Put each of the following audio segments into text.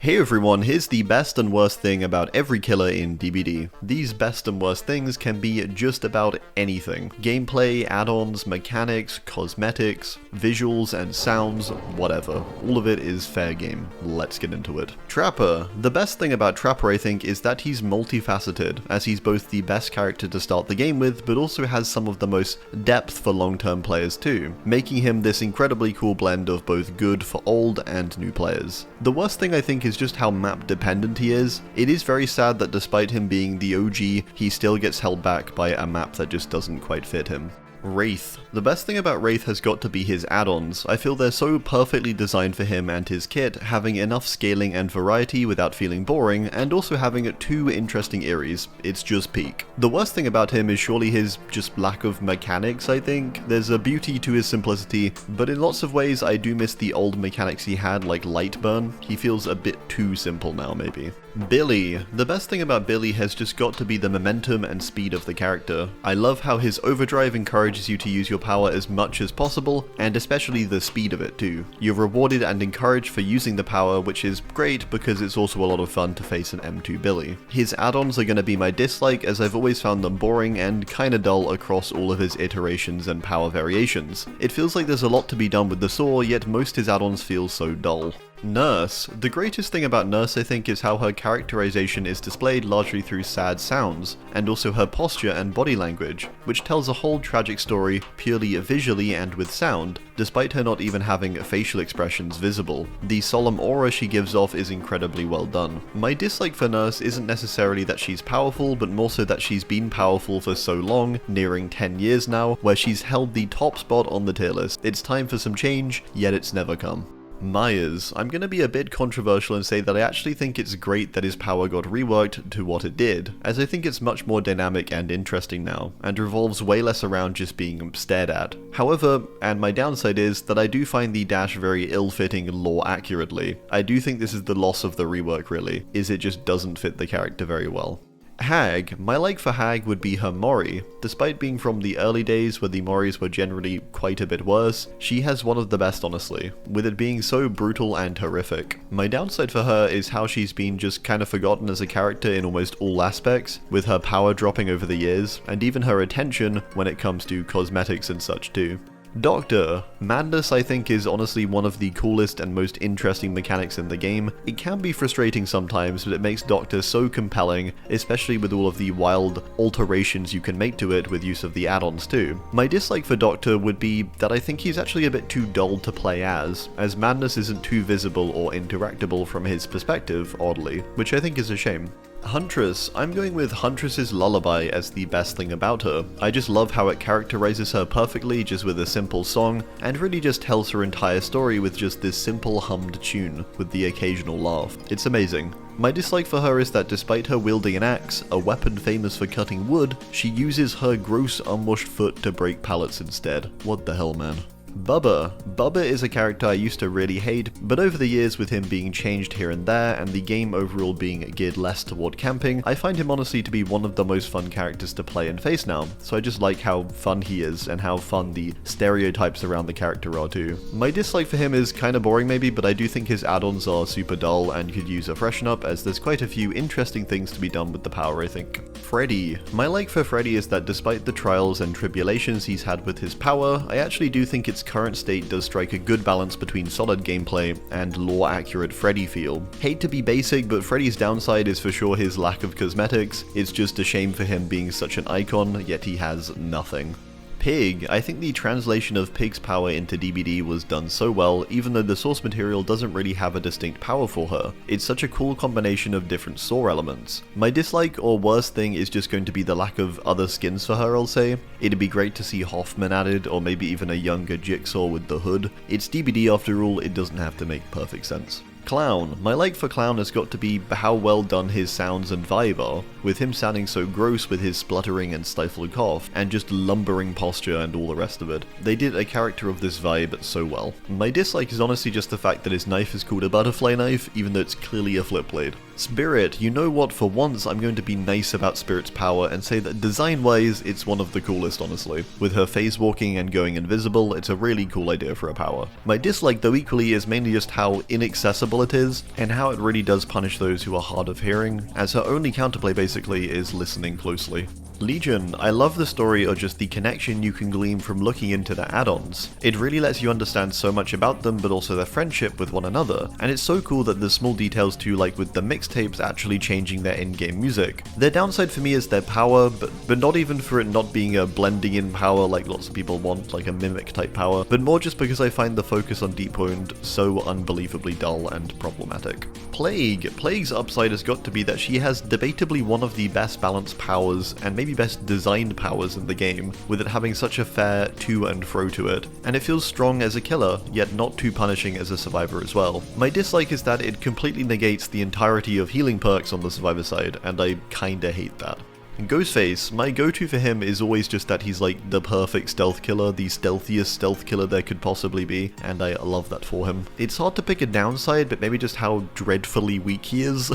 Hey everyone, here's the best and worst thing about every killer in DBD. These best and worst things can be just about anything. Gameplay, add-ons, mechanics, cosmetics, visuals and sounds, whatever. All of it is fair game. Let's get into it. Trapper. The best thing about Trapper, I think, is that he's multifaceted, as he's both the best character to start the game with, but also has some of the most depth for long-term players too, making him this incredibly cool blend of both good for old and new players. The worst thing I think is just how map dependent he is. It is very sad that despite him being the OG, he still gets held back by a map that just doesn't quite fit him. Wraith. The best thing about Wraith has got to be his add-ons. I feel they're so perfectly designed for him and his kit, having enough scaling and variety without feeling boring, and also having two interesting Eries. It's just peak. The worst thing about him is surely his just lack of mechanics, I think. There's a beauty to his simplicity, but in lots of ways I do miss the old mechanics he had, like light burn. He feels a bit too simple now, maybe. Billy. The best thing about Billy has just got to be the momentum and speed of the character. I love how his overdrive encourages you to use your power as much as possible, and especially the speed of it too. You're rewarded and encouraged for using the power, which is great because it's also a lot of fun to face an M2 Billy. His add-ons are going to be my dislike, as I've always found them boring and kinda dull across all of his iterations and power variations. It feels like there's a lot to be done with the saw, yet most his add-ons feel so dull. Nurse. The greatest thing about Nurse, I think, is how her characterization is displayed largely through sad sounds, and also her posture and body language, which tells a whole tragic story purely visually and with sound, despite her not even having facial expressions visible. The solemn aura she gives off is incredibly well done. My dislike for Nurse isn't necessarily that she's powerful, but more so that she's been powerful for so long, nearing 10 years now, where she's held the top spot on the tier list. It's time for some change, yet it's never come. Myers. I'm going to be a bit controversial and say that I actually think it's great that his power got reworked to what it did, as I think it's much more dynamic and interesting now, and revolves way less around just being stared at. However, and my downside is, that I do find the dash very ill-fitting lore accurately. I do think this is the loss of the rework really, is it just doesn't fit the character very well. Hag. My like for Hag would be her Mori. Despite being from the early days where the Moris were generally quite a bit worse, she has one of the best honestly, with it being so brutal and horrific. My downside for her is how she's been just kind of forgotten as a character in almost all aspects, with her power dropping over the years, and even her attention when it comes to cosmetics and such too. Doctor. Madness, I think, is honestly one of the coolest and most interesting mechanics in the game. It can be frustrating sometimes, but it makes Doctor so compelling, especially with all of the wild alterations you can make to it with use of the add-ons too. My dislike for Doctor would be that I think he's actually a bit too dull to play as Madness isn't too visible or interactable from his perspective, oddly, which I think is a shame. Huntress. I'm going with Huntress's lullaby as the best thing about her. I just love how it characterizes her perfectly just with a simple song, and really just tells her entire story with just this simple hummed tune, with the occasional laugh. It's amazing. My dislike for her is that despite her wielding an axe, a weapon famous for cutting wood, she uses her gross unwashed foot to break pallets instead. What the hell, man? Bubba. Bubba is a character I used to really hate, but over the years with him being changed here and there, and the game overall being geared less toward camping, I find him honestly to be one of the most fun characters to play and face now, so I just like how fun he is, and how fun the stereotypes around the character are too. My dislike for him is kinda boring maybe, but I do think his add-ons are super dull and could use a freshen up, as there's quite a few interesting things to be done with the power, I think. Freddy. My like for Freddy is that despite the trials and tribulations he's had with his power, I actually do think its current state does strike a good balance between solid gameplay and lore-accurate Freddy feel. Hate to be basic, but Freddy's downside is for sure his lack of cosmetics. It's just a shame for him being such an icon, yet he has nothing. Pig. I think the translation of Pig's power into DBD was done so well, even though the source material doesn't really have a distinct power for her. It's such a cool combination of different saw elements. My dislike or worst thing is just going to be the lack of other skins for her, I'll say. It'd be great to see Hoffman added, or maybe even a younger Jigsaw with the hood. It's DBD after all, it doesn't have to make perfect sense. Clown. My like for Clown has got to be how well done his sounds and vibe are, with him sounding so gross with his spluttering and stifled cough, and just lumbering posture and all the rest of it. They did a character of this vibe so well. My dislike is honestly just the fact that his knife is called a butterfly knife, even though it's clearly a flip blade. Spirit, you know what, for once I'm going to be nice about Spirit's power and say that design-wise, it's one of the coolest, honestly. With her phase walking and going invisible, it's a really cool idea for a power. My dislike, though, equally is mainly just how inaccessible it is, and how it really does punish those who are hard of hearing, as her only counterplay basically is listening closely. Legion, I love the story or just the connection you can glean from looking into the add-ons. It really lets you understand so much about them, but also their friendship with one another, and it's so cool that there's small details too, like with the mixtapes actually changing their in-game music. Their downside for me is their power, but not even for it not being a blending in power like lots of people want, like a mimic type power, but more just because I find the focus on Deep Wound so unbelievably dull and problematic. Plague's upside has got to be that she has debatably one of the best balanced powers, and maybe best designed powers in the game, with it having such a fair to and fro to it, and it feels strong as a killer, yet not too punishing as a survivor as well. My dislike is that it completely negates the entirety of healing perks on the survivor side, and I kinda hate that. Ghostface, my go-to for him is always just that he's like the perfect stealth killer, the stealthiest stealth killer there could possibly be, and I love that for him. It's hard to pick a downside, but maybe just how dreadfully weak he is.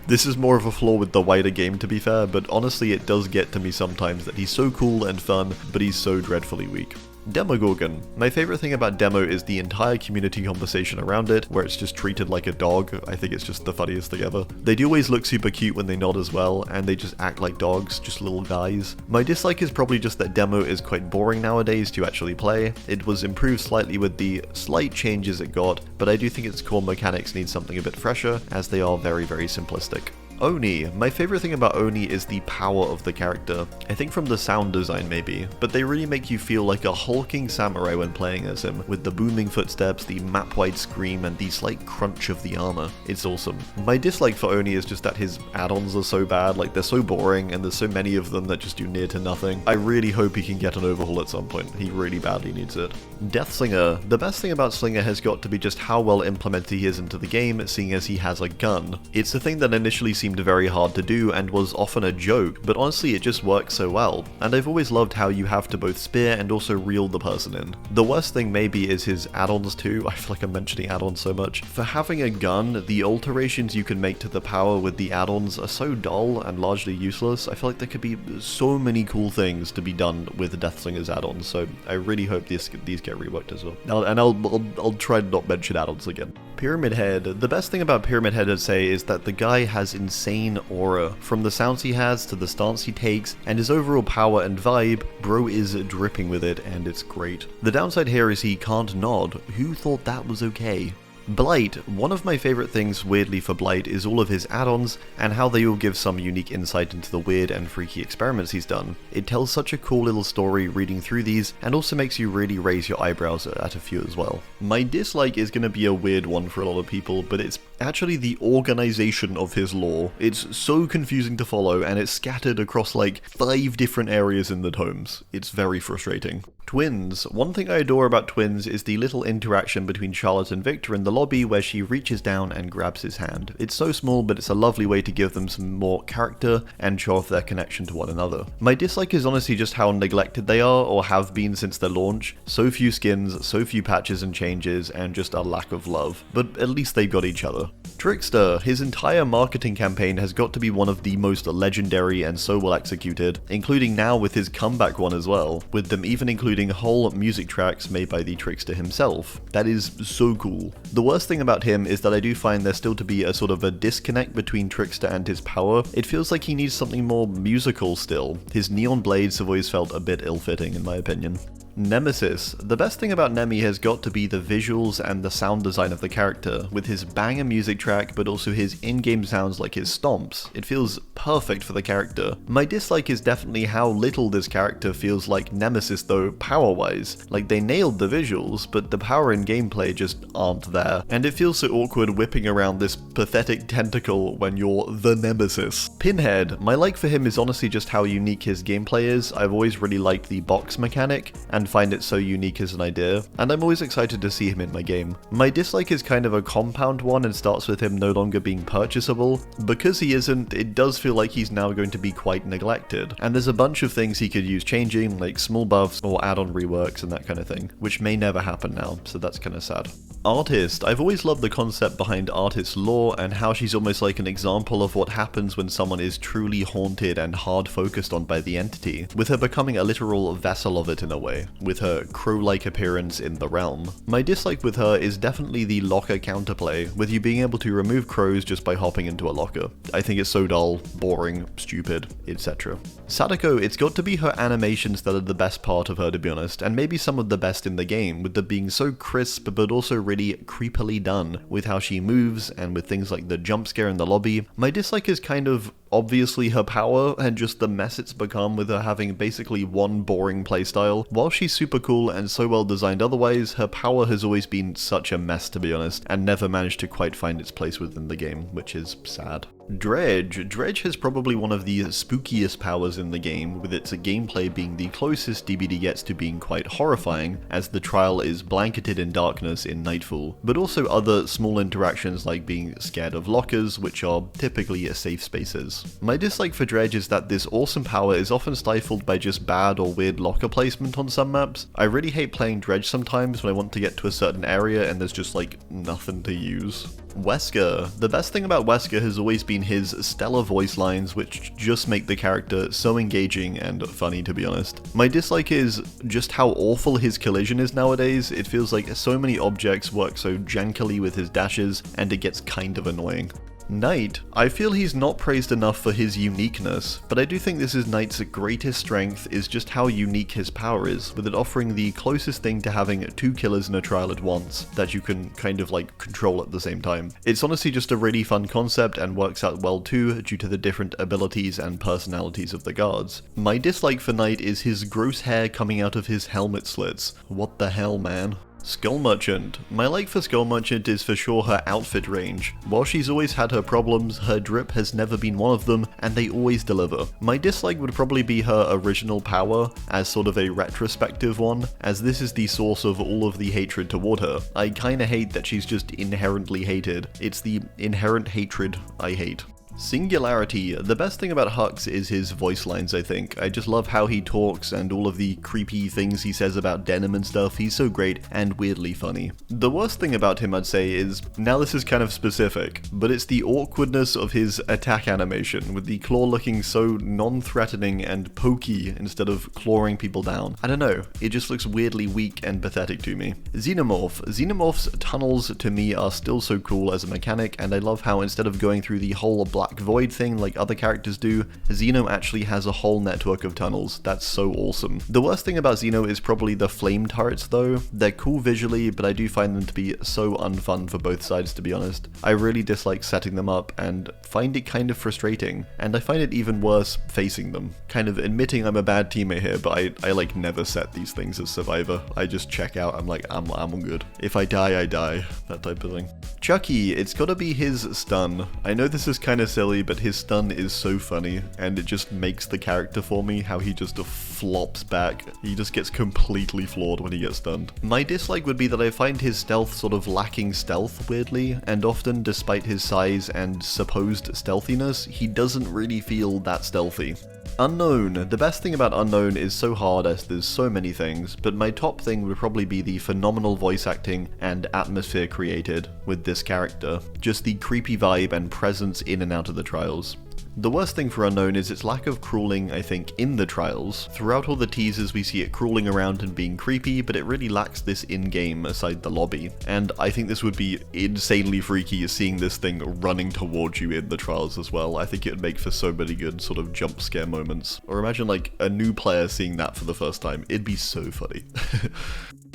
This is more of a flaw with the wider game, to be fair, but honestly it does get to me sometimes that he's so cool and fun, but he's so dreadfully weak. Demogorgon. My favorite thing about Demo is the entire community conversation around it, where it's just treated like a dog. I think it's just the funniest thing ever. They do always look super cute when they nod as well, and they just act like dogs, just little guys. My dislike is probably just that Demo is quite boring nowadays to actually play. It was improved slightly with the slight changes it got, but I do think its core mechanics need something a bit fresher, as they are very, very simplistic. Oni. My favorite thing about Oni is the power of the character. I think from the sound design maybe, but they really make you feel like a hulking samurai when playing as him, with the booming footsteps, the map-wide scream, and the slight crunch of the armor. It's awesome. My dislike for Oni is just that his add-ons are so bad, like they're so boring, and there's so many of them that just do near to nothing. I really hope he can get an overhaul at some point. He really badly needs it. Deathslinger. The best thing about Slinger has got to be just how well implemented he is into the game, seeing as he has a gun. It's a thing that initially seemed very hard to do and was often a joke, but honestly it just works so well, and I've always loved how you have to both spear and also reel the person in. The worst thing maybe is his add-ons too. I feel like I'm mentioning add-ons so much. For having a gun, the alterations you can make to the power with the add-ons are so dull and largely useless. I feel like there could be so many cool things to be done with Deathslinger's add-ons, so I really hope these get reworked as well. I'll try to not mention add-ons again. Pyramid Head. The best thing about Pyramid Head, I'd say, is that the guy has insane aura. From the sounds he has to the stance he takes and his overall power and vibe, bro is dripping with it, and it's great. The downside here is he can't nod. Who thought that was okay? Blight. One of my favorite things weirdly for Blight is all of his add-ons and how they all give some unique insight into the weird and freaky experiments he's done. It tells such a cool little story reading through these, and also makes you really raise your eyebrows at a few as well. My dislike is going to be a weird one for a lot of people, but it's actually the organization of his lore. It's so confusing to follow, and it's scattered across like 5 different areas in the tomes. It's very frustrating. Twins. One thing I adore about Twins is the little interaction between Charlotte and Victor in the lobby where she reaches down and grabs his hand. It's so small, but it's a lovely way to give them some more character and show off their connection to one another. My dislike is honestly just how neglected they are, or have been since their launch. So few skins, so few patches and changes, and just a lack of love. But at least they've got each other. Trickster. His entire marketing campaign has got to be one of the most legendary and so well executed, including now with his comeback one as well, with them even including whole music tracks made by the Trickster himself. That is so cool. The worst thing about him is that I do find there still to be a sort of a disconnect between Trickster and his power. It feels like he needs something more musical still. His neon blades have always felt a bit ill-fitting in my opinion. Nemesis. The best thing about Nemi has got to be the visuals and the sound design of the character, with his banger music track but also his in-game sounds like his stomps. It feels perfect for the character. My dislike is definitely how little this character feels like Nemesis though, power-wise. Like they nailed the visuals, but the power in gameplay just aren't there. And it feels so awkward whipping around this pathetic tentacle when you're the Nemesis. Pinhead. My like for him is honestly just how unique his gameplay is. I've always really liked the box mechanic, and find it so unique as an idea, and I'm always excited to see him in my game. My dislike is kind of a compound one and starts with him no longer being purchasable. Because he isn't, it does feel like he's now going to be quite neglected, and there's a bunch of things he could use changing, like small buffs or add-on reworks and that kind of thing, which may never happen now, so that's kind of sad. Artist. I've always loved the concept behind artist's lore and how she's almost like an example of what happens when someone is truly haunted and hard focused on by the entity, with her becoming a literal vessel of it in a way, with her crow-like appearance in the realm. My dislike with her is definitely the locker counterplay, with you being able to remove crows just by hopping into a locker. I think it's so dull, boring, stupid, etc. Sadako, it's got to be her animations that are the best part of her, to be honest, and maybe some of the best in the game, with them being so crisp but also really creepily done, with how she moves and with things like the jump scare in the lobby. My dislike is kind of obviously her power and just the mess it's become with her having basically one boring playstyle. While she's super cool and so well designed otherwise, her power has always been such a mess, to be honest, and never managed to quite find its place within the game, which is sad. Dredge. Dredge has probably one of the spookiest powers in the game, with its gameplay being the closest DBD gets to being quite horrifying, as the trial is blanketed in darkness in Nightfall, but also other small interactions like being scared of lockers, which are typically safe spaces. My dislike for Dredge is that this awesome power is often stifled by just bad or weird locker placement on some maps. I really hate playing Dredge sometimes when I want to get to a certain area and there's just like nothing to use. Wesker. The best thing about Wesker has always been his stellar voice lines, which just make the character so engaging and funny, to be honest. My dislike is just how awful his collision is nowadays. It feels like so many objects work so jankily with his dashes, and it gets kind of annoying. Knight. I feel he's not praised enough for his uniqueness, but I do think this is Knight's greatest strength, is just how unique his power is, with it offering the closest thing to having two killers in a trial at once, that you can kind of like control at the same time. It's honestly just a really fun concept and works out well too, due to the different abilities and personalities of the guards. My dislike for Knight is his gross hair coming out of his helmet slits. What the hell, man? Skull Merchant. My like for Skull Merchant is for sure her outfit range. While she's always had her problems, her drip has never been one of them, and they always deliver. My dislike would probably be her original power, as sort of a retrospective one, as this is the source of all of the hatred toward her. I kinda hate that she's just inherently hated. It's the inherent hatred I hate. Singularity. The best thing about Hux is his voice lines, I think. I just love how he talks and all of the creepy things he says about denim and stuff. He's so great and weirdly funny. The worst thing about him, I'd say, is, now this is kind of specific, but it's the awkwardness of his attack animation, with the claw looking so non-threatening and pokey instead of clawing people down. I don't know, it just looks weirdly weak and pathetic to me. Xenomorph. Xenomorph's tunnels to me are still so cool as a mechanic, and I love how instead of going through the whole black void thing like other characters do, Xeno actually has a whole network of tunnels. That's so awesome. The worst thing about Xeno is probably the flame turrets though. They're cool visually, but I do find them to be so unfun for both sides, to be honest. I really dislike setting them up and find it kind of frustrating, and I find it even worse facing them. Kind of admitting I'm a bad teammate here, but I like never set these things as survivor. I just check out, I'm like, I'm good. If I die, I die. That type of thing. Chucky, it's gotta be his stun. I know this is kind of silly, but his stun is so funny, and it just makes the character for me, how he just flops back. He just gets completely floored when he gets stunned. My dislike would be that I find his stealth sort of lacking stealth, weirdly, and often, despite his size and supposed stealthiness, he doesn't really feel that stealthy. Unknown. The best thing about Unknown is so hard as there's so many things, but my top thing would probably be the phenomenal voice acting and atmosphere created with this character. Just the creepy vibe and presence in and out of the trials. The worst thing for Unknown is its lack of crawling, I think, in the trials. Throughout all the teasers we see it crawling around and being creepy, but it really lacks this in-game aside the lobby. And I think this would be insanely freaky seeing this thing running towards you in the trials as well. I think it would make for so many good sort of jump scare moments. Or imagine like a new player seeing that for the first time. It'd be so funny.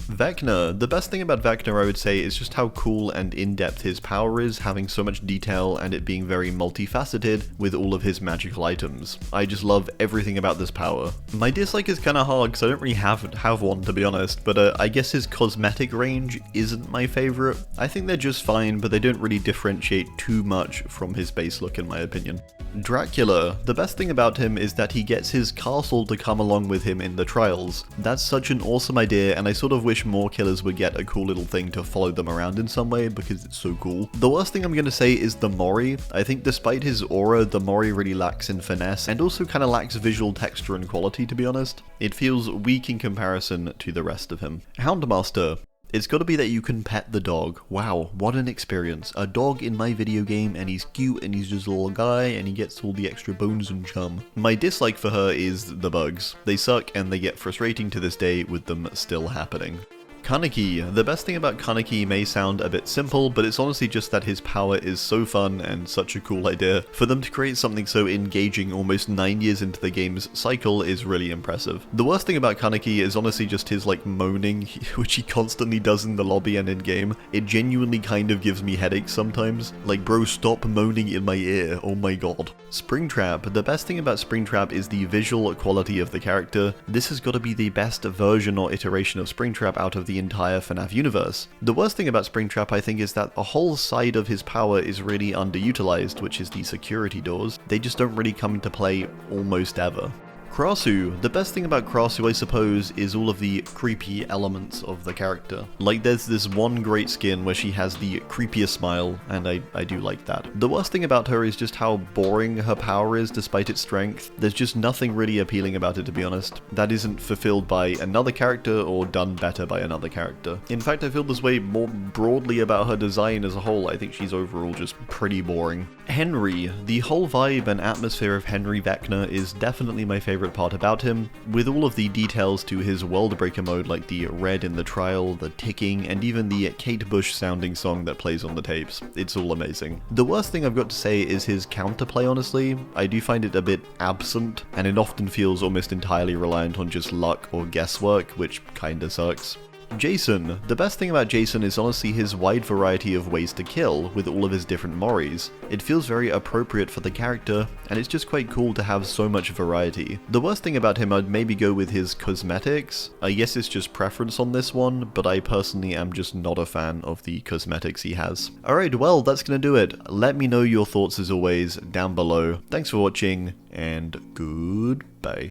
Vecna. The best thing about Vecna, I would say, is just how cool and in-depth his power is, having so much detail and it being very multifaceted with all of his magical items. I just love everything about this power. My dislike is kinda hard because I don't really have one, to be honest, but I guess his cosmetic range isn't my favorite. I think they're just fine, but they don't really differentiate too much from his base look in my opinion. Dracula. The best thing about him is that he gets his castle to come along with him in the trials. That's such an awesome idea, and I sort of wish more killers would get a cool little thing to follow them around in some way because it's so cool. The worst thing I'm gonna say is the Mori. I think despite his aura, the Mori really lacks in finesse and also kinda lacks visual texture and quality, to be honest. It feels weak in comparison to the rest of him. Houndmaster. It's gotta be that you can pet the dog. Wow, what an experience. A dog in my video game, and he's cute, and he's just a little guy, and he gets all the extra bones and chum. My dislike for her is the bugs. They suck, and they get frustrating to this day with them still happening. Kaneki. The best thing about Kaneki may sound a bit simple, but it's honestly just that his power is so fun and such a cool idea. For them to create something so engaging almost 9 years into the game's cycle is really impressive. The worst thing about Kaneki is honestly just his moaning, which he constantly does in the lobby and in game. It genuinely kind of gives me headaches sometimes. Like, bro, stop moaning in my ear, oh my god. Springtrap. The best thing about Springtrap is the visual quality of the character. This has got to be the best version or iteration of Springtrap out of the entire FNAF universe. The worst thing about Springtrap, I think, is that a whole side of his power is really underutilized, which is the security doors. They just don't really come into play almost ever. Krasue. The best thing about Krasue, I suppose, is all of the creepy elements of the character. Like, there's this one great skin where she has the creepiest smile, and I do like that. The worst thing about her is just how boring her power is despite its strength. There's just nothing really appealing about it, to be honest. That isn't fulfilled by another character or done better by another character. In fact, I feel this way more broadly about her design as a whole. I think she's overall just pretty boring. Henry. The whole vibe and atmosphere of Henry Vecna is definitely my favorite part about him, with all of the details to his world breaker mode, like the red in the trial, the ticking, and even the Kate Bush sounding song that plays on the tapes. It's all amazing. The worst thing I've got to say is his counterplay, honestly. I do find it a bit absent, and it often feels almost entirely reliant on just luck or guesswork, which kinda sucks. Jason. The best thing about Jason is honestly his wide variety of ways to kill, with all of his different moris. It feels very appropriate for the character, and it's just quite cool to have so much variety. The worst thing about him, I'd maybe go with his cosmetics. I guess it's just preference on this one, but I personally am just not a fan of the cosmetics he has. Alright, well, that's gonna do it. Let me know your thoughts as always down below. Thanks for watching, and goodbye.